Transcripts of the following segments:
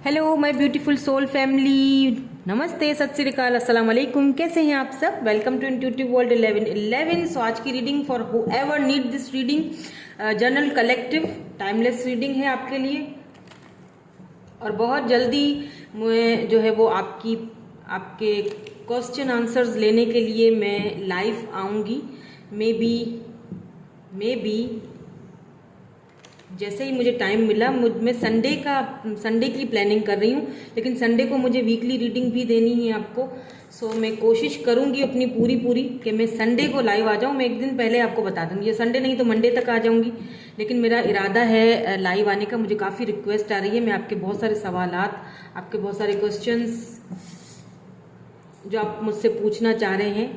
Hello my beautiful soul family, नमस्ते, सत श्री अकाल, अस्सलाम वालेकुम। कैसे हैं आप सब? Welcome to intuitive world 1111। So आज की reading for whoever need this reading journal collective timeless reading है आपके लिए। और बहुत जल्दी मैं जो है वो आपके क्वेश्चन आंसर्स लेने के लिए मैं लाइव आऊँगी। मे बी जैसे ही मुझे टाइम मिला मैं संडे की प्लानिंग कर रही हूँ, लेकिन संडे को मुझे वीकली रीडिंग भी देनी है आपको। सो मैं कोशिश करूँगी अपनी पूरी कि मैं संडे को लाइव आ जाऊँ। मैं एक दिन पहले आपको बता दूँगी, ये संडे नहीं तो मंडे तक आ जाऊँगी, लेकिन मेरा इरादा है लाइव आने का। मुझे काफ़ी रिक्वेस्ट आ रही है, मैं आपके बहुत सारे सवालात, आपके बहुत सारे क्वेश्चंस जो आप मुझसे पूछना चाह रहे हैं,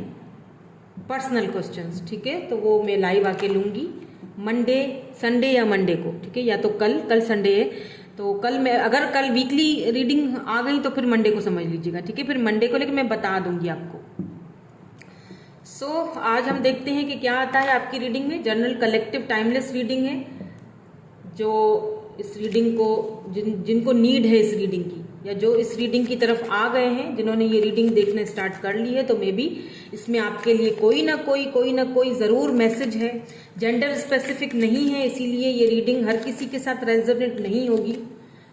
पर्सनल क्वेश्चंस, ठीक है, तो वो मैं लाइव आके लूँगी संडे या मंडे को, ठीक है, या तो कल संडे है तो कल मैं, अगर कल वीकली रीडिंग आ गई तो फिर मंडे को समझ लीजिएगा, ठीक है, फिर मंडे को लेके मैं बता दूंगी आपको। सो आज हम देखते हैं कि क्या आता है आपकी रीडिंग में। जर्नल कलेक्टिव टाइमलेस रीडिंग है, जो इस रीडिंग को जिनको नीड है इस रीडिंग की, या जो इस रीडिंग की तरफ आ गए हैं, जिन्होंने ये रीडिंग देखना स्टार्ट कर ली है, तो मे बी इसमें आपके लिए कोई ना कोई ज़रूर मैसेज है। जेंडर स्पेसिफिक नहीं है, इसीलिए ये रीडिंग हर किसी के साथ रेजोनेट नहीं होगी।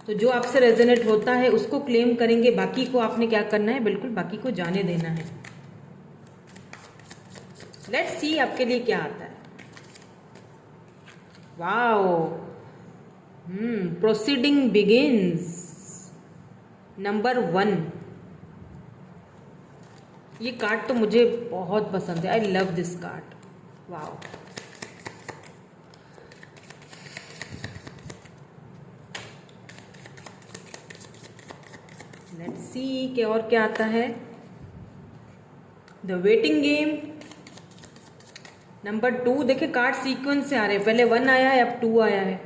तो जो आपसे रेजोनेट होता है उसको क्लेम करेंगे, बाकी को आपने क्या करना है, बिल्कुल बाकी को जाने देना है। लेट्स सी आपके लिए क्या आता है। Wow, proceeding begins. नंबर 1, ये कार्ड तो मुझे बहुत पसंद है। I love this card. Wow, let's see कि और क्या आता है। The waiting game. नंबर 2, देखिए कार्ड सीक्वेंस से आ रहे हैं, पहले 1 आया है, अब 2 आया है।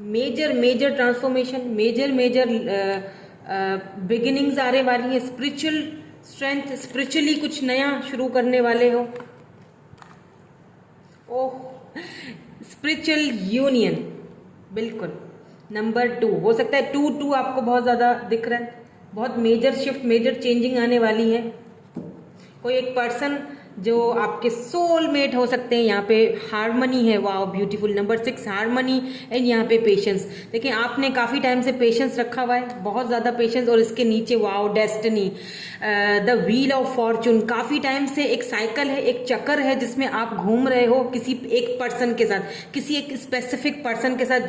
मेजर ट्रांसफॉर्मेशन, मेजर बिगिनिंग्स आने वाली है। स्पिरिचुअल स्ट्रेंथ, स्पिरिचुअली कुछ नया शुरू करने वाले हो। ओह, स्पिरिचुअल यूनियन, बिल्कुल। नंबर 2 हो सकता है 2 आपको बहुत ज़्यादा दिख रहा है। बहुत मेजर शिफ्ट, मेजर चेंजिंग आने वाली है। कोई एक पर्सन जो आपके सोलमेट हो सकते हैं, यहाँ पे हारमनी है। Wow, beautiful. Number 6, harmony and यहाँ पे पेशेंस। देखिए आपने काफ़ी टाइम से पेशेंस रखा हुआ है, बहुत ज़्यादा पेशेंस। और इसके नीचे wow, destiny, the wheel of Fortune. काफ़ी टाइम से एक साइकिल है, एक चक्कर है जिसमें आप घूम रहे हो किसी एक पर्सन के साथ, किसी एक स्पेसिफिक पर्सन के साथ,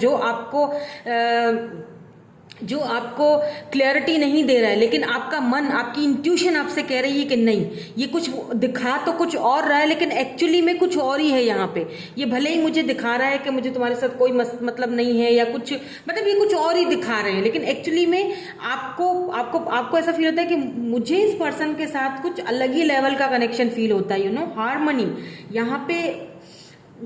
जो आपको क्लैरिटी नहीं दे रहा है, लेकिन आपका मन, आपकी इंट्यूशन आपसे कह रही है कि नहीं, ये कुछ दिखा तो कुछ और रहा है, लेकिन एक्चुअली में कुछ और ही है यहाँ पे। ये भले ही मुझे दिखा रहा है कि मुझे तुम्हारे साथ कोई मतलब नहीं है, या कुछ मतलब ये कुछ और ही दिखा रहे हैं, लेकिन एक्चुअली में आपको ऐसा फील होता है कि मुझे इस पर्सन के साथ कुछ अलग ही लेवल का कनेक्शन फील होता है। हार्मनी। यहाँ पे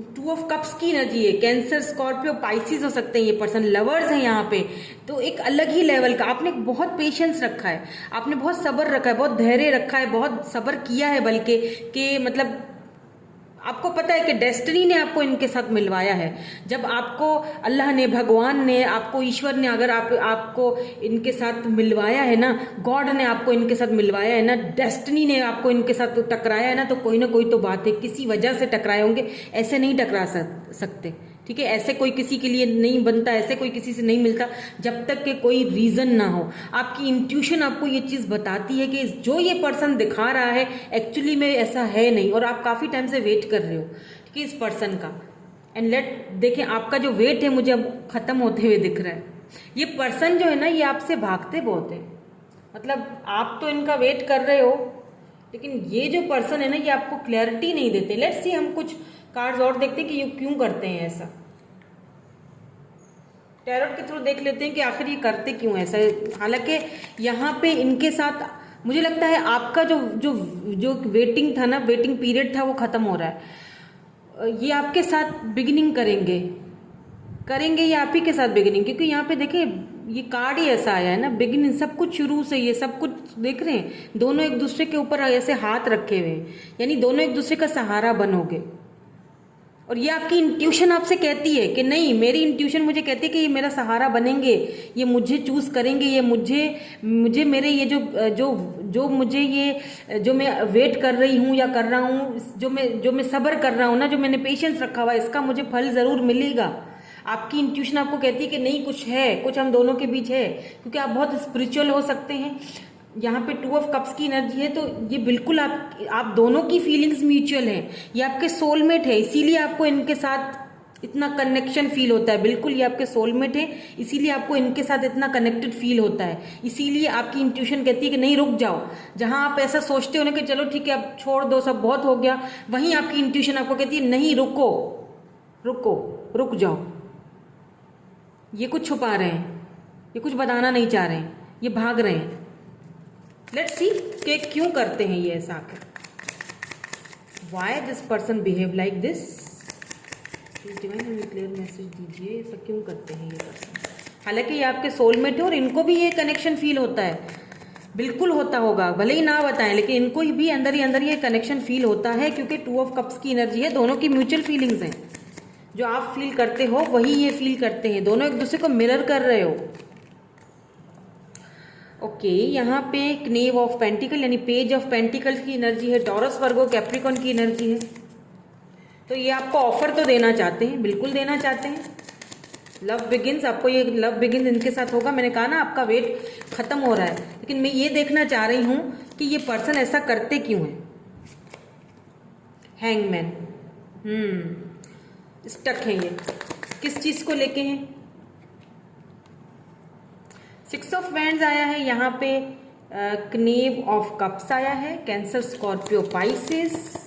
2 ऑफ कप्स की एनर्जी है। कैंसर, स्कॉर्पियो, पाइसिस हो सकते हैं ये पर्सन। लवर्स हैं यहाँ पे, तो एक अलग ही लेवल का। आपने बहुत पेशेंस रखा है, आपने बहुत सब्र रखा है, बहुत धैर्य रखा है, बहुत सब्र किया है, बल्कि कि मतलब आपको पता है कि डेस्टिनी ने आपको इनके साथ मिलवाया है। जब आपको अल्लाह ने, भगवान ने, आपको ईश्वर ने अगर आपको इनके साथ मिलवाया है ना, गॉड ने आपको इनके साथ मिलवाया है ना, डेस्टिनी ने आपको इनके साथ टकराया है ना, तो कोई तो बात है, किसी वजह से टकराए होंगे। ऐसे नहीं टकरा सकते, ठीक है, ऐसे कोई किसी के लिए नहीं बनता, ऐसे कोई किसी से नहीं मिलता जब तक कि कोई रीज़न ना हो। आपकी इंट्यूशन आपको ये चीज़ बताती है कि जो ये पर्सन दिखा रहा है एक्चुअली में ऐसा है नहीं, और आप काफ़ी टाइम से वेट कर रहे हो, ठीक है, इस पर्सन का। एंड देखें आपका जो वेट है मुझे अब ख़त्म होते हुए दिख रहा है। ये पर्सन जो है ना, ये आपसे भागते बहुत है, मतलब आप तो इनका वेट कर रहे हो, लेकिन ये जो पर्सन है ना, ये आपको क्लैरिटी नहीं देते। लेट्स सी, हम कुछ कार्ड्स और देखते हैं कि ये क्यों करते हैं ऐसा। टैरोट के थ्रू देख लेते हैं कि आखिर ये करते क्यों ऐसा। हालांकि यहाँ पे इनके साथ मुझे लगता है आपका जो वेटिंग था ना, वेटिंग पीरियड था, वो खत्म हो रहा है। ये आपके साथ बिगिनिंग करेंगे ये आप ही के साथ बिगिनिंग, क्योंकि यहाँ पे देखिए ये कार्ड ही ऐसा आया है ना, बिगिनिंग, सब कुछ शुरू से, ये सब कुछ देख रहे हैं, दोनों एक दूसरे के ऊपर ऐसे हाथ रखे हुए हैं, यानी दोनों एक दूसरे का सहारा बनोगे। और ये आपकी इंट्यूशन आपसे कहती है कि नहीं, मेरी इंट्यूशन मुझे कहती है कि ये मेरा सहारा बनेंगे, ये मुझे चूज करेंगे, ये मुझे मुझे मेरे ये जो मुझे ये जो मैं वेट कर रही हूँ या कर रहा हूँ, जो मैं सब्र कर रहा हूँ ना, जो मैंने पेशेंस रखा हुआ है, इसका मुझे फल ज़रूर मिलेगा। आपकी इंट्यूशन आपको कहती है कि नहीं, कुछ है, कुछ हम दोनों के बीच है, क्योंकि आप बहुत स्पिरिचुअल हो सकते हैं। यहाँ पे 2 ऑफ कप्स की एनर्जी है, तो ये बिल्कुल आप दोनों की फीलिंग्स म्यूचुअल है, ये आपके सोलमेट है, इसीलिए आपको इनके साथ इतना कनेक्शन फील होता है। बिल्कुल ये आपके सोलमेट है, इसीलिए आपको इनके साथ इतना कनेक्टेड फील होता है। इसीलिए आपकी इंट्यूशन कहती है कि नहीं, रुक जाओ। जहां आप ऐसा सोचते हो ना कि चलो ठीक है अब छोड़ दो, सब बहुत हो गया, वहीं आपकी इंट्यूशन आपको कहती है नहीं, रुको रुको, रुक जाओ। ये कुछ छुपा रहे हैं, ये कुछ बताना नहीं चाह रहे हैं, ये भाग रहे हैं। लेट्स सी कि क्यों करते हैं ये ऐसा आकर। Why this person behave like this, divine हमें क्लियर मैसेज दीजिए, ऐसा क्यों करते हैं ये पर्सन। हालांकि ये आपके सोलमेट है और इनको भी ये कनेक्शन फील होता है, बिल्कुल होता होगा, भले ही ना बताएं, लेकिन इनको भी अंदर ही अंदर ये कनेक्शन फील होता है, क्योंकि 2 ऑफ कप्स की एनर्जी है, दोनों की म्यूचुअल फीलिंग्स हैं। जो आप फील करते हो वही ये फील करते हैं, दोनों एक दूसरे को मिरर कर रहे हो। ओके, यहाँ पे क्नेव ऑफ पेंटिकल यानी पेज ऑफ पेंटिकल्स की एनर्जी है, टॉरस वर्गो कैप्रिकॉन की एनर्जी है। तो ये आपको ऑफर तो देना चाहते हैं, बिल्कुल देना चाहते हैं। लव बिगिंस, आपको ये लव बिगिंस इनके साथ होगा। मैंने कहा ना आपका वेट खत्म हो रहा है, लेकिन मैं ये देखना चाह रही हूँ कि ये पर्सन ऐसा करते क्यों है। हैंगमैन, स्टक है ये, किस चीज को लेके हैं। 6 ऑफ वैंड्स आया है यहाँ पे, क्नेव ऑफ कप्स आया है, कैंसर, स्कॉर्पियो, पाइसेस,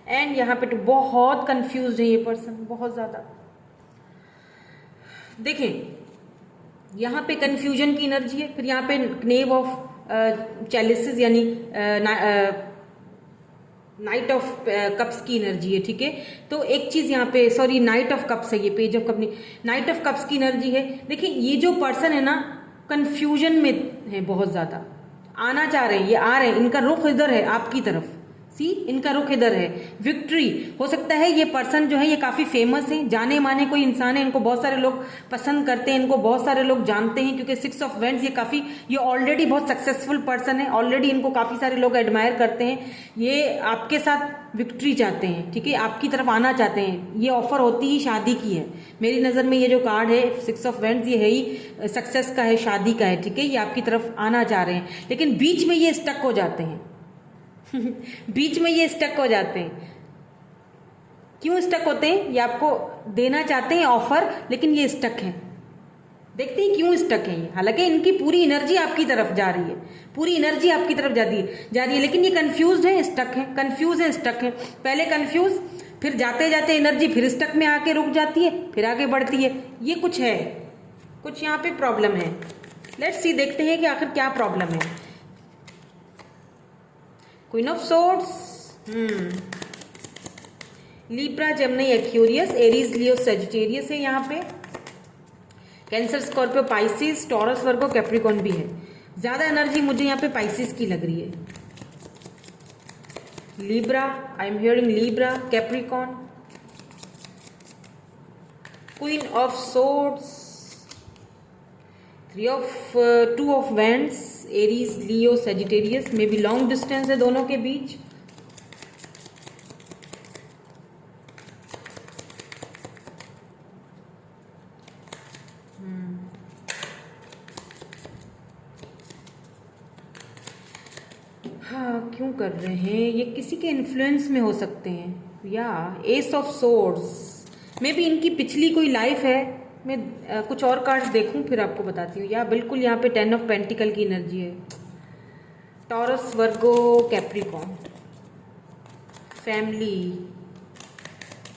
एंड यहाँ पे तो बहुत कंफ्यूज्ड है ये पर्सन, बहुत ज्यादा। देखें यहाँ पे कंफ्यूजन की एनर्जी है, फिर यहाँ पे क्नेव ऑफ चैलिसेस यानी नाइट ऑफ कप्स की एनर्जी है। ठीक है, तो एक चीज यहाँ पे, सॉरी नाइट ऑफ कप्स है ये, पेज ऑफ कप नहीं, नाइट ऑफ कप्स की एनर्जी है। देखिए ये जो पर्सन है ना, कंफ्यूजन में है, बहुत ज्यादा आना चाह रहे हैं, ये आ रहे हैं, इनका रुख इधर है आपकी तरफ, सी इनका रुख इधर है। विक्ट्री हो सकता है, ये पर्सन जो है ये काफी फेमस है, जाने माने कोई इंसान है, इनको बहुत सारे लोग पसंद करते हैं, इनको बहुत सारे लोग जानते हैं, क्योंकि 6 ऑफ वैंड्स ये ऑलरेडी बहुत सक्सेसफुल पर्सन है, ऑलरेडी इनको काफी सारे लोग एडमायर करते हैं। ये आपके साथ विक्ट्री चाहते हैं, ठीक है, आपकी तरफ आना चाहते हैं। ये ऑफर होती ही शादी की है, मेरी नजर में ये जो कार्ड है 6 ऑफ वैंड्स, ये है ही सक्सेस का है, शादी का है। ठीक है, ये आपकी तरफ आना चाह रहे हैं, लेकिन बीच में ये स्टक हो जाते हैं बीच में ये स्टक हो जाते हैं। क्यों स्टक होते हैं, ये आपको देना चाहते हैं ऑफर, लेकिन ये स्टक है। देखते हैं क्यों स्टक है ये। हालांकि इनकी पूरी एनर्जी आपकी तरफ जा रही है, पूरी एनर्जी आपकी तरफ जा रही है, लेकिन ये कंफ्यूज है, स्टक है, कंफ्यूज है, स्टक है। पहले कंफ्यूज, फिर जाते जाते एनर्जी फिर स्टक में आके रुक जाती है, फिर आगे बढ़ती है। ये कुछ है, कुछ यहाँ पे प्रॉब्लम है। लेट्स सी, देखते हैं कि आखिर क्या प्रॉब्लम है। Queen of swords, Libra, Gemini, Aquarius, Aries, Leo, Sagittarius है यहाँ पे। Cancer, Scorpio, Pisces, taurus, Virgo, Capricorn भी है। ज्यादा एनर्जी मुझे यहाँ पे पाइसिस की लग रही है। Libra, I am hearing Libra, Capricorn, queen of swords, 2 of wands, Aries, Leo, Sagittarius. May be long distance है दोनों के बीच। हाँ, क्यों कर रहे हैं ये, किसी के इन्फ्लुएंस में हो सकते हैं, या S of swords, may be इनकी पिछली कोई लाइफ है। मैं कुछ और कार्ड्स देखूं फिर आपको बताती हूँ। या बिल्कुल यहाँ पे 10 ऑफ पेंटिकल की एनर्जी है। Taurus, Virgo, Capricorn, family,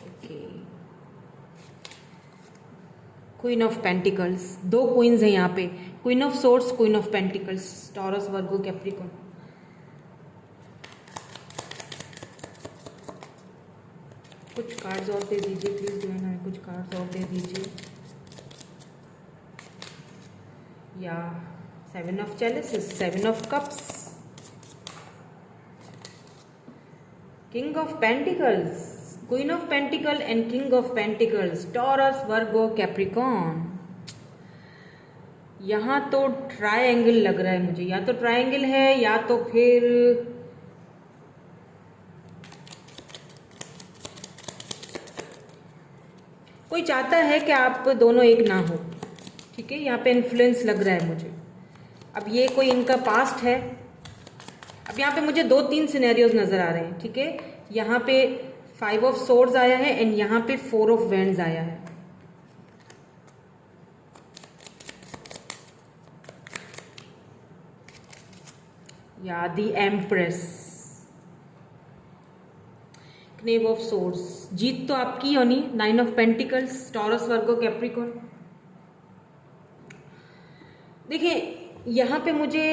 okay, queen of pentacles, 2 queens हैं यहाँ पे, queen of swords, queen of pentacles, Taurus, Virgo, Capricorn. कुछ कार्ड्स और दे दीजिए प्लीज, जो है ना, कुछ कार्ड्स और दे दीजिए। या 7 of chalices, 7 of cups, king of pentacles, queen of pentacle and king of pentacles, Taurus, Virgo, Capricorn. यहाँ तो ट्रायंगल लग रहा है मुझे, या तो ट्रायंगल है या तो फिर कोई चाहता है कि आप दोनों एक ना हो। ठीक है, यहाँ पे इन्फ्लुएंस लग रहा है मुझे। अब ये कोई इनका पास्ट है। अब यहाँ पे मुझे 2-3 सिनेरियोज नजर आ रहे हैं। ठीक है, यहाँ पे 5 ऑफ सोर्ड्स आया है एंड यहाँ पे 4 ऑफ वैंड्स आया है। या दी एम्प्रेस, क्नेव ऑफ सोर्ड्स। जीत तो आपकी होनी। 9 of pentacles, Taurus, Virgo, Capricorn. देखिए यहाँ पे मुझे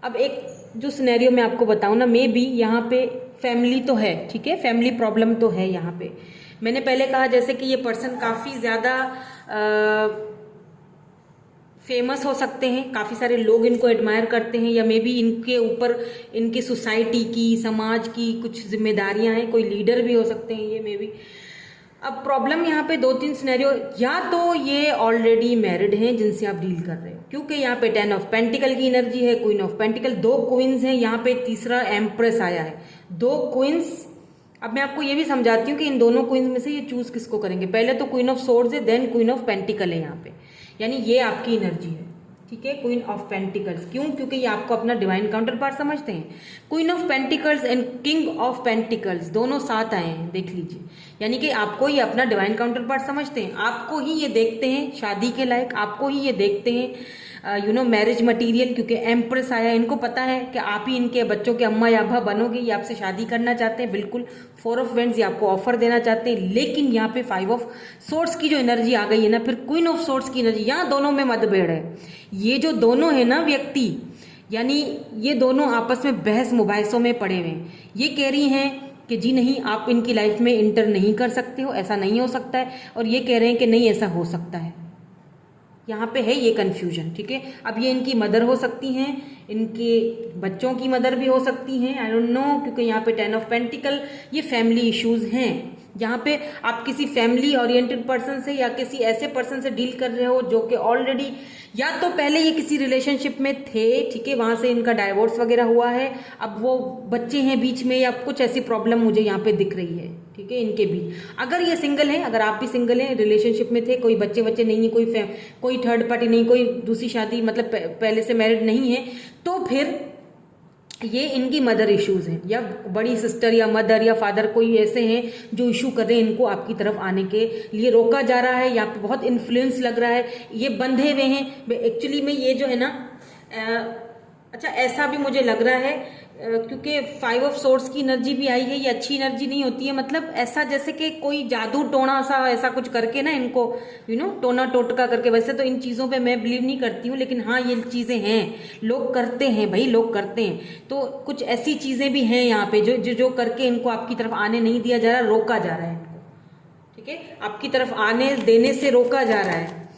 अब एक जो सिनेरियो मैं आपको बताऊँ ना, मे बी यहाँ पे फैमिली तो है। ठीक है, फैमिली प्रॉब्लम तो है यहाँ पे। मैंने पहले कहा जैसे कि ये पर्सन काफ़ी ज़्यादा फेमस हो सकते हैं, काफ़ी सारे लोग इनको एडमायर करते हैं, या मे बी इनके ऊपर इनकी सोसाइटी की, समाज की कुछ जिम्मेदारियां हैं, कोई लीडर भी हो सकते हैं ये मे बी। अब प्रॉब्लम यहाँ पे 2-3 सिनेरियो, या तो ये ऑलरेडी मैरिड हैं जिनसे आप डील कर रहे हो, क्योंकि यहाँ पे 10 ऑफ पेंटिकल की एनर्जी है, क्वीन ऑफ पेंटिकल, 2 क्वींस हैं, यहाँ पे तीसरा एम्प्रेस आया है, 2 क्वींस। अब मैं आपको ये भी समझाती हूँ कि इन दोनों क्वींस में से ये चूज किसको करेंगे। पहले तो क्वीन ऑफ सोर्ड्स है, देन क्वीन ऑफ पेंटिकल है यहाँ पे, यानी ये आपकी एनर्जी है। ठीक है, क्वीन ऑफ पेंटिकल्स, क्यों? क्योंकि ये आपको अपना डिवाइन काउंटर पार्ट समझते हैं। Queen of pentacles and king of pentacles दोनों साथ आए हैं, देख लीजिए, यानी कि आपको ये अपना डिवाइन काउंटर पार्ट समझते हैं, आपको ही ये देखते हैं शादी के लायक, आपको ही ये देखते हैं मैरिज मटीरियल, क्योंकि एम्प्रेस आया, इनको पता है कि आप ही इनके बच्चों के अम्मा या अब्बा बनोगे, ये आपसे शादी करना चाहते हैं बिल्कुल। 4 ऑफ वेंड्स ये आपको ऑफर देना चाहते हैं, लेकिन यहाँ पे 5 ऑफ सोर्ड्स की जो एनर्जी आ गई है ना, फिर क्वीन ऑफ सोर्ड्स की एनर्जी, यहाँ दोनों में मतभेद है। ये जो दोनों है ना व्यक्ति, यानी ये दोनों आपस में बहस मुबाहिसों में पड़े हुए हैं। ये कह रही हैं कि जी नहीं, आप इनकी लाइफ में इंटर नहीं कर सकते हो, ऐसा नहीं हो सकता है, और ये कह रहे हैं कि नहीं ऐसा हो सकता है। यहाँ पे है ये कंफ्यूजन। ठीक है, अब ये इनकी मदर हो सकती हैं, इनके बच्चों की मदर भी हो सकती हैं, आई डोंट नो, क्योंकि यहाँ पे 10 ऑफ पेंटिकल, ये फैमिली इश्यूज हैं। यहाँ पे आप किसी फैमिली ओरिएंटेड पर्सन से या किसी ऐसे पर्सन से डील कर रहे हो जो कि ऑलरेडी या तो पहले ये किसी रिलेशनशिप में थे, ठीक है, वहां से इनका डाइवोर्स वगैरह हुआ है, अब वो बच्चे हैं बीच में, या कुछ ऐसी प्रॉब्लम मुझे यहाँ पे दिख रही है। ठीक है, इनके बीच, अगर ये सिंगल है, अगर आप भी सिंगल हैं, रिलेशनशिप में थे, कोई बच्चे नहीं है, कोई थर्ड पार्टी नहीं, कोई दूसरी शादी मतलब पहले से मैरिड नहीं है, तो फिर ये इनकी मदर इश्यूज हैं, या बड़ी सिस्टर या मदर या फादर कोई ऐसे हैं जो इशू कर रहे हैं, इनको आपकी तरफ आने के लिए रोका जा रहा है, या पे बहुत इन्फ्लुएंस लग रहा है, ये बंधे हुए हैं एक्चुअली में। ये जो है ना अच्छा ऐसा भी मुझे लग रहा है क्योंकि 5 ऑफ सोर्ड्स की एनर्जी भी आई है, ये अच्छी एनर्जी नहीं होती है, मतलब ऐसा जैसे कि कोई जादू टोना सा ऐसा कुछ करके ना इनको टोना टोटका करके। वैसे तो इन चीज़ों पे मैं बिलीव नहीं करती हूँ, लेकिन हाँ ये चीज़ें हैं, लोग करते हैं भाई, लोग करते हैं। तो कुछ ऐसी चीज़ें भी हैं यहाँ पे जो करके इनको आपकी तरफ आने नहीं दिया जा रहा, रोका जा रहा है इनको। ठीक है, आपकी तरफ आने देने से रोका जा रहा है,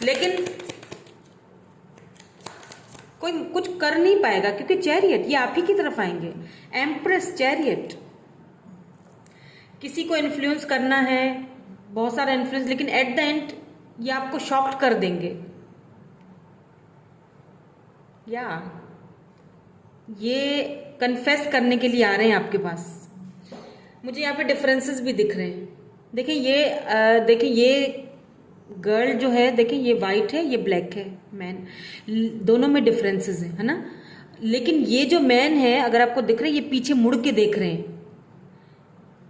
लेकिन कोई कुछ कर नहीं पाएगा, क्योंकि चैरियट ये आप ही की तरफ आएंगे। एम्प्रेस, चैरियट, किसी को इन्फ्लुएंस करना है, बहुत सारा इन्फ्लुएंस, लेकिन एट द एंड ये आपको शॉक्ड कर देंगे, या ये कन्फेस करने के लिए आ रहे हैं आपके पास। मुझे यहाँ पे डिफरेंसेस भी दिख रहे हैं। देखिए ये गर्ल जो है, देखिए ये वाइट है, ये ब्लैक है, मैन, दोनों में डिफरेंसेस है ना। लेकिन ये जो मैन है, अगर आपको दिख रहा है, ये पीछे मुड़ के देख रहे हैं।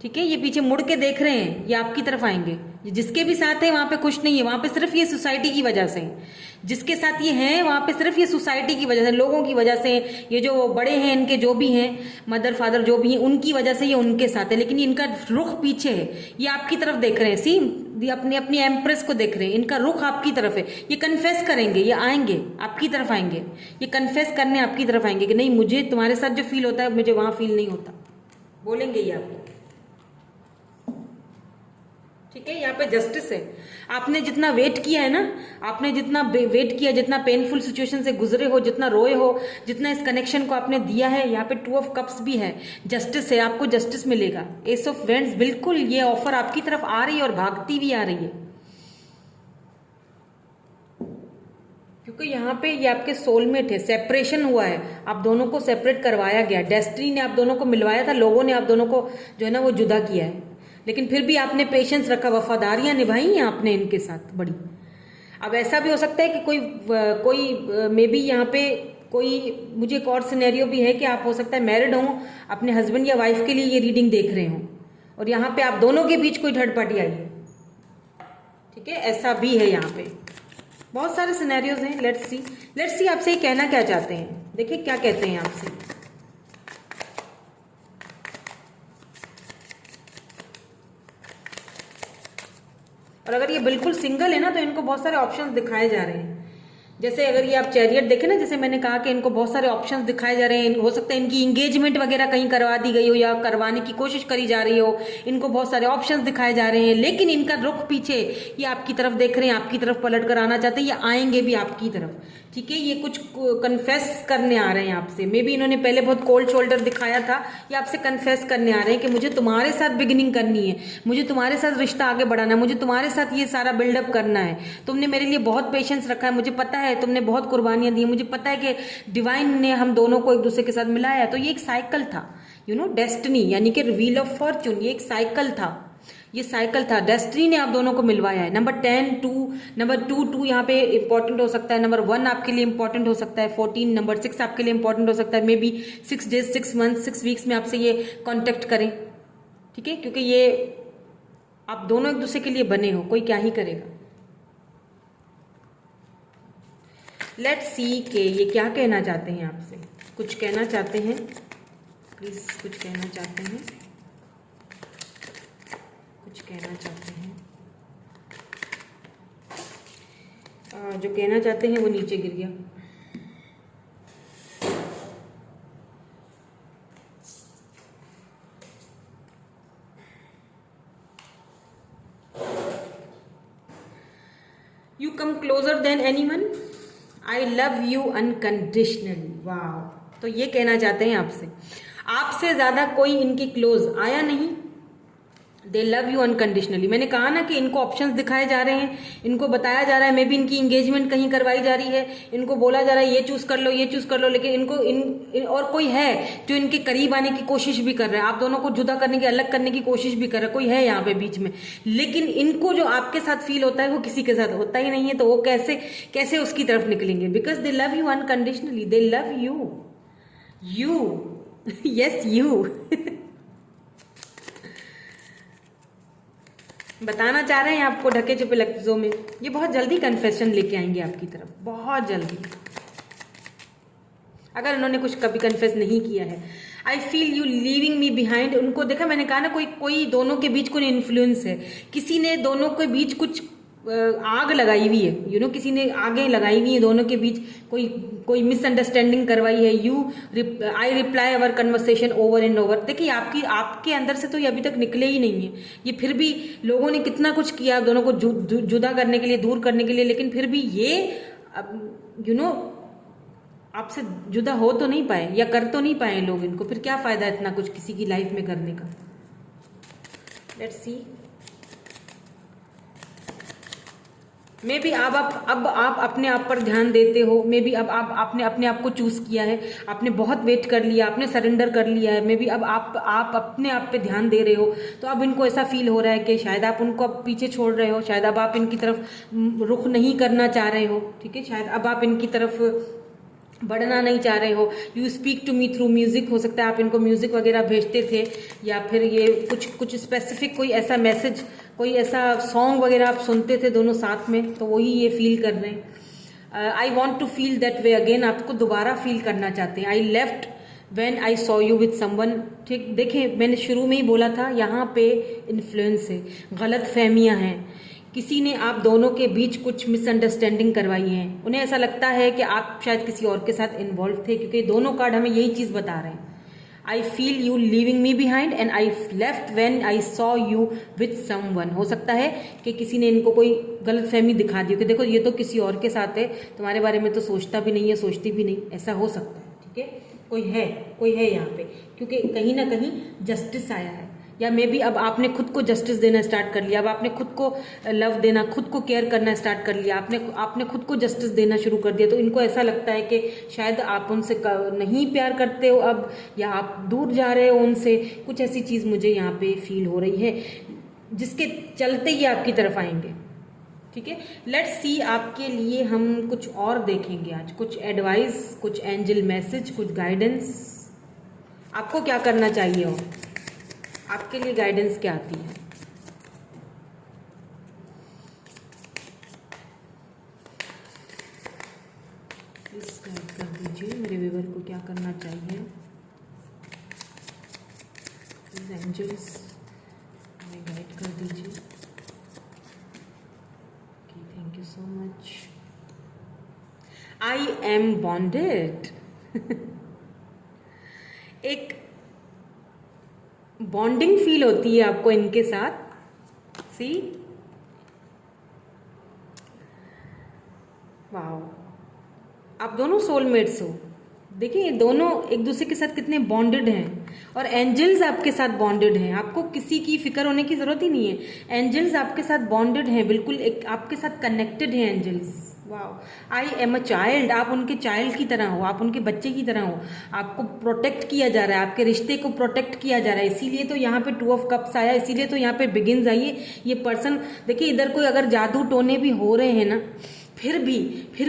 ठीक है, ये पीछे मुड़ के देख रहे हैं, ये आपकी तरफ आएंगे। जिसके भी साथ है वहां पे खुश नहीं है, वहां पे सिर्फ ये सोसाइटी की वजह से, जिसके साथ ये हैं वहां पे सिर्फ ये सोसाइटी की वजह से, लोगों की वजह से, ये जो बड़े हैं इनके जो भी हैं, मदर फादर जो भी हैं, उनकी वजह से ये उनके साथ है। लेकिन इनका रुख पीछे है, ये आपकी तरफ देख रहे हैं। सी, अपनी एम्प्रेस को देख रहे हैं, इनका रुख आपकी तरफ है। ये कन्फेस करेंगे, ये आएंगे आपकी तरफ आएंगे, ये कन्फेस करने आपकी तरफ आएंगे कि नहीं मुझे तुम्हारे साथ जो फील होता है मुझे वहां फील नहीं होता, बोलेंगे ये आपको। ठीक है, यहाँ पे जस्टिस है। आपने जितना वेट किया है ना, आपने जितना वेट किया, जितना पेनफुल सिचुएशन से गुजरे हो, जितना रोए हो, जितना इस कनेक्शन को आपने दिया है, यहाँ पे 2 ऑफ कप्स भी है, जस्टिस है, आपको जस्टिस मिलेगा। एस ऑफ वेंड्स, बिल्कुल ये ऑफर आपकी तरफ आ रही है और भागती भी आ रही है, क्योंकि यहाँ पे ये आपके सोलमेट है। सेपरेशन हुआ है, आप दोनों को सेपरेट करवाया गया, डेस्टिनी ने आप दोनों को मिलवाया था, लोगों ने आप दोनों को जो है ना वो जुदा किया है, लेकिन फिर भी आपने पेशेंस रखा, वफादारियां निभाई हैं आपने इनके साथ बड़ी। अब ऐसा भी हो सकता है कि कोई मे बी यहाँ पे कोई, मुझे एक और सिनेरियो भी है कि आप हो सकता है मैरिड हों, अपने हस्बैंड या वाइफ के लिए ये रीडिंग देख रहे हों और यहाँ पे आप दोनों के बीच कोई थर्ड पार्टी आई है। ठीक है, ऐसा भी है, यहाँ पे बहुत सारे सिनेरियोज हैं। लेट्स सी आपसे ये कहना क्या चाहते हैं, देखिए क्या कहते हैं आपसे। और अगर ये बिल्कुल सिंगल है ना, तो इनको बहुत सारे ऑप्शंस दिखाए जा रहे हैं। जैसे अगर ये आप चैरियट देखें ना, जैसे मैंने कहा कि इनको बहुत सारे ऑप्शंस दिखाए जा रहे हैं। हो सकता है इनकी इंगेजमेंट वगैरह कहीं करवा दी गई हो या करवाने की कोशिश करी जा रही हो, इनको बहुत सारे ऑप्शंस दिखाए जा रहे हैं, लेकिन इनका रुख पीछे, ये आपकी तरफ देख रहे हैं, आपकी तरफ पलट कर आना चाहते हैं, ये आएंगे भी आपकी तरफ। ठीक है, ये कुछ कन्फेस करने आ रहे हैं आपसे। मे बी इन्होंने पहले बहुत कोल्ड शोल्डर दिखाया था, ये आपसे कन्फेस करने आ रहे हैं कि मुझे तुम्हारे साथ बिगिनिंग करनी है, मुझे तुम्हारे साथ रिश्ता आगे बढ़ाना है, मुझे तुम्हारे साथ ये सारा बिल्डअप करना है। तुमने मेरे लिए बहुत पेशेंस रखा है, मुझे पता है तुमने बहुत कुर्बानियां दी, मुझे पता है कि डिवाइन ने हम दोनों को एक दूसरे के साथ मिलाया। तो ये एक साइकिल था, डेस्टिनी यानी कि व्हील ऑफ फॉर्च्यून, ये एक साइकिल था, ये साइकिल था। डेस्टिनी ने आप दोनों को मिलवाया है। नंबर 10 2, नंबर 2 यहाँ पे इंपॉर्टेंट हो सकता है, नंबर 1 आपके लिए इंपॉर्टेंट हो सकता है, 14 नंबर 6 आपके लिए इंपॉर्टेंट हो सकता है। May be 6 days 6 month 6 weeks में आपसे ये कांटेक्ट करें। ठीक है, क्योंकि ये आप दोनों एक दूसरे के लिए बने हो, कोई क्या ही करेगा। लेट्स सी के ये क्या कहना चाहते हैं आपसे, कुछ कहना चाहते हैं प्लीज, कुछ कहना चाहते हैं, कुछ कहना चाहते हैं। जो कहना चाहते हैं वो नीचे गिर गया। You come closer than anyone, I love you unconditionally. वाह, तो ये कहना चाहते हैं आपसे, आपसे ज्यादा कोई इनकी क्लोज आया नहीं। दे लव यू अनकंडीशनली। मैंने कहा ना कि इनको ऑप्शंस दिखाए जा रहे हैं, इनको बताया जा रहा है, मे बी इनकी इंगेजमेंट कहीं करवाई जा रही है, इनको बोला जा रहा है ये चूज कर लो, ये चूज कर लो, लेकिन इनको और कोई है जो इनके करीब आने की कोशिश भी कर रहा है, आप दोनों को जुदा करने की, अलग करने की कोशिश भी कर रहा है, कोई है यहाँ पे बीच में। लेकिन इनको जो आपके साथ फील होता है वो किसी के साथ होता ही नहीं है, तो वो कैसे उसकी तरफ निकलेंगे? Because they love you unconditionally, they love you yes you बताना चाह रहे हैं आपको ढके छुपे लफ्जों में। ये बहुत जल्दी कन्फेशन लेके आएंगे आपकी तरफ, बहुत जल्दी, अगर उन्होंने कुछ कभी कन्फेस नहीं किया है। I feel you leaving me behind. उनको देखा, मैंने कहा ना कोई दोनों के बीच कोई इन्फ्लुएंस है, किसी ने दोनों के बीच कुछ आग लगाई हुई है, किसी ने आगे लगाई हुई है दोनों के बीच, कोई मिसअंडरस्टैंडिंग करवाई है। I reply our conversation over and over. देखिए आपके अंदर से तो ये अभी तक निकले ही नहीं है, ये फिर भी लोगों ने कितना कुछ किया दोनों को जुदा करने के लिए, दूर करने के लिए, लेकिन फिर भी ये आपसे जुदा हो तो नहीं पाए या कर तो नहीं पाए लोग इनको, फिर क्या फायदा इतना कुछ किसी की लाइफ में करने का। Let's see. मे बी अब आप अपने आप पर ध्यान देते हो, मे बी अब आपने अपने आप को चूज किया है, आपने बहुत वेट कर लिया, आपने सरेंडर कर लिया है, मे बी अब आप अपने आप पे ध्यान दे रहे हो, तो अब इनको ऐसा फील हो रहा है कि शायद आप उनको अब पीछे छोड़ रहे हो, शायद अब आप इनकी तरफ रुख नहीं करना चाह रहे हो। ठीक है, शायद अब आप इनकी तरफ बढ़ना नहीं चाह रहे हो। You speak to me through music, हो सकता है आप इनको म्यूजिक वगैरह भेजते थे, या फिर ये कुछ स्पेसिफिक कोई ऐसा मैसेज, कोई ऐसा सॉन्ग वगैरह आप सुनते थे दोनों साथ में, तो वही ये फील कर रहे हैं। I want to feel that way again, आपको दोबारा फील करना चाहते हैं। I left when I saw you with someone. ठीक, देखें मैंने शुरू में ही बोला था, यहाँ पे इन्फ्लुएंस है, गलत फहमियाँ हैं, किसी ने आप दोनों के बीच कुछ मिसअंडरस्टैंडिंग करवाई है, उन्हें ऐसा लगता है कि आप शायद किसी और के साथ इन्वॉल्व थे, क्योंकि दोनों कार्ड हमें यही चीज़ बता रहे हैं। I feel you living me behind and I left when I saw you with someone. हो सकता है कि किसी ने इनको कोई गलत फहमी दिखा दी हो कि देखो ये तो किसी और के साथ है, तुम्हारे बारे में तो सोचता भी नहीं है, सोचती भी नहीं, ऐसा हो सकता है। ठीक है, कोई है यहाँ पे, क्योंकि कहीं ना कहीं जस्टिस आया है, या मे बी अब आपने खुद को जस्टिस देना स्टार्ट कर लिया, अब आपने खुद को लव देना, खुद को केयर करना स्टार्ट कर लिया, आपने खुद को जस्टिस देना शुरू कर दिया। तो इनको ऐसा लगता है कि शायद आप उनसे नहीं प्यार करते हो अब, या आप दूर जा रहे हो उनसे, कुछ ऐसी चीज़ मुझे यहाँ पे फील हो रही है जिसके चलते ये आपकी तरफ आएंगे। ठीक है, लेट्स सी आपके लिए हम कुछ और देखेंगे आज, कुछ एडवाइस, कुछ एंजल मैसेज, कुछ गाइडेंस। आपको क्या करना चाहिए हो, आपके लिए गाइडेंस क्या आती है? प्लीज गाइड कर दीजिए मेरे व्यूअर को क्या करना चाहिए। प्लीज एंजल्स हमें गाइड कर दीजिए। Thank you so much. I am bonded. एक बॉन्डिंग फील होती है आपको इनके साथ। सी, वाओ, आप दोनों सोलमेट्स हो। देखिए ये दोनों एक दूसरे के साथ कितने बॉन्डेड हैं, और एंजल्स आपके साथ बॉन्डेड हैं। आपको किसी की फिक्र होने की जरूरत ही नहीं है, एंजल्स आपके साथ बॉन्डेड हैं, बिल्कुल एक आपके साथ कनेक्टेड हैं angels. Wow, I am a child. आप उनके चाइल्ड की तरह हो, आप उनके बच्चे की तरह हो, आपको प्रोटेक्ट किया जा रहा है, आपके रिश्ते को प्रोटेक्ट किया जा रहा है। इसीलिए तो यहाँ पे 2 ऑफ कप्स आया, इसीलिए तो यहाँ पे बिगिंस आई है। ये पर्सन, देखिए इधर कोई अगर जादू टोने भी हो रहे हैं ना, फिर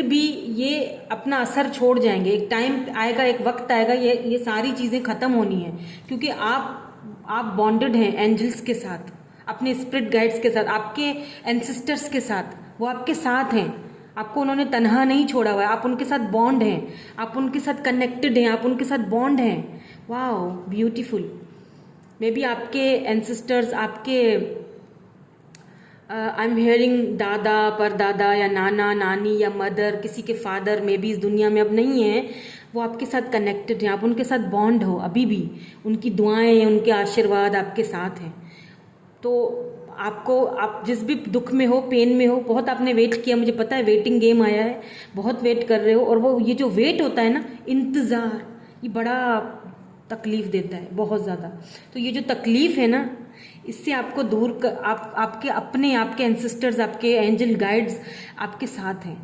भी ये अपना असर छोड़ जाएंगे। एक टाइम आएगा, एक वक्त आएगा, ये सारी चीज़ें ख़त्म होनी है, क्योंकि आप बॉन्डेड हैं एंजल्स के साथ, अपने स्पिरिट गाइड्स के साथ, आपके एंसेस्टर्स के साथ। वो आपके साथ हैं, आपको उन्होंने तन्हा नहीं छोड़ा हुआ है, आप उनके साथ बॉन्ड हैं, आप उनके साथ कनेक्टेड हैं, आप उनके साथ बॉन्ड हैं। Wow, beautiful. मे बी आपके एंसेस्टर्स, आपके आई एम हियरिंग दादा, परदादा, या नाना नानी, या मदर, किसी के फादर मे बी इस दुनिया में अब नहीं है, वो आपके साथ कनेक्टेड हैं, आप उनके साथ बॉन्ड हो अभी भी, उनकी दुआएं, उनके आशीर्वाद आपके साथ हैं। तो आप जिस भी दुख में हो, पेन में हो, बहुत आपने वेट किया, मुझे पता है, वेटिंग गेम आया है, बहुत वेट कर रहे हो, और वो ये जो वेट होता है ना, इंतज़ार, ये बड़ा तकलीफ़ देता है बहुत ज़्यादा। तो ये जो तकलीफ़ है ना, इससे आपको दूर कर, आपके एंसेस्टर्स, आपके एंजल गाइड्स आपके साथ हैं।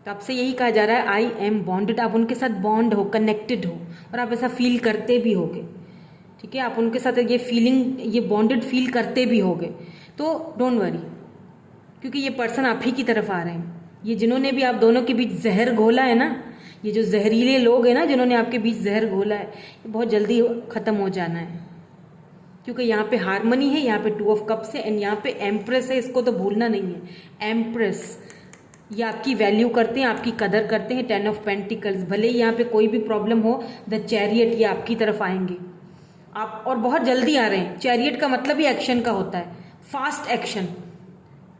तो आपसे यही कहा जा रहा है, आई एम बॉन्डेड। आप उनके साथ बॉन्ड हो, कनेक्टेड हो, और आप ऐसा फील करते भी होगे। ठीक है, आप उनके साथ ये फीलिंग, ये बॉन्डेड फील करते भी होगे। तो डोंट वरी, क्योंकि ये पर्सन आप ही की तरफ आ रहे हैं। ये जिन्होंने भी आप दोनों के बीच जहर घोला है ना, ये जो जहरीले लोग हैं ना, जिन्होंने आपके बीच जहर घोला है, ये बहुत जल्दी ख़त्म हो जाना है, क्योंकि यहाँ पे हारमनी है, यहाँ पे 2 ऑफ कप्स है, एंड यहाँ पे एम्प्रेस है। इसको तो भूलना नहीं है, एम्प्रेस। ये आपकी वैल्यू करते हैं, आपकी कदर करते हैं। 10 ऑफ पेंटिकल्स, भले ही यहाँ पे कोई भी प्रॉब्लम हो, द चैरियट, ये आपकी तरफ आएंगे आप, और बहुत जल्दी आ रहे हैं। चैरियट का मतलब ही एक्शन का होता है, फास्ट एक्शन।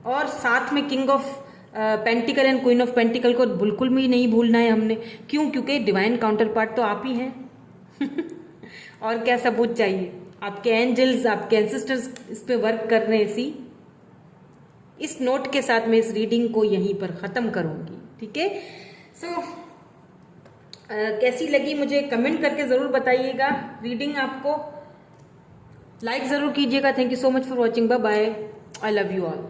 और साथ में king of pentacle and queen of pentacle को बिल्कुल भी नहीं भूलना है हमने। क्यों? क्योंकि डिवाइन काउंटर पार्ट तो आप ही हैं। और क्या सबूत चाहिए? आपके एंजल्स, आपके एंसेस्टर्स इस पे वर्क कर रहे हैं। इस नोट के साथ मैं इस रीडिंग को यहीं पर ख़त्म करूँगी। ठीक है, सो कैसी लगी मुझे कमेंट करके ज़रूर बताइएगा। रीडिंग आपको लाइक ज़रूर कीजिएगा। Thank you so much for watching. Bye bye, I love you all.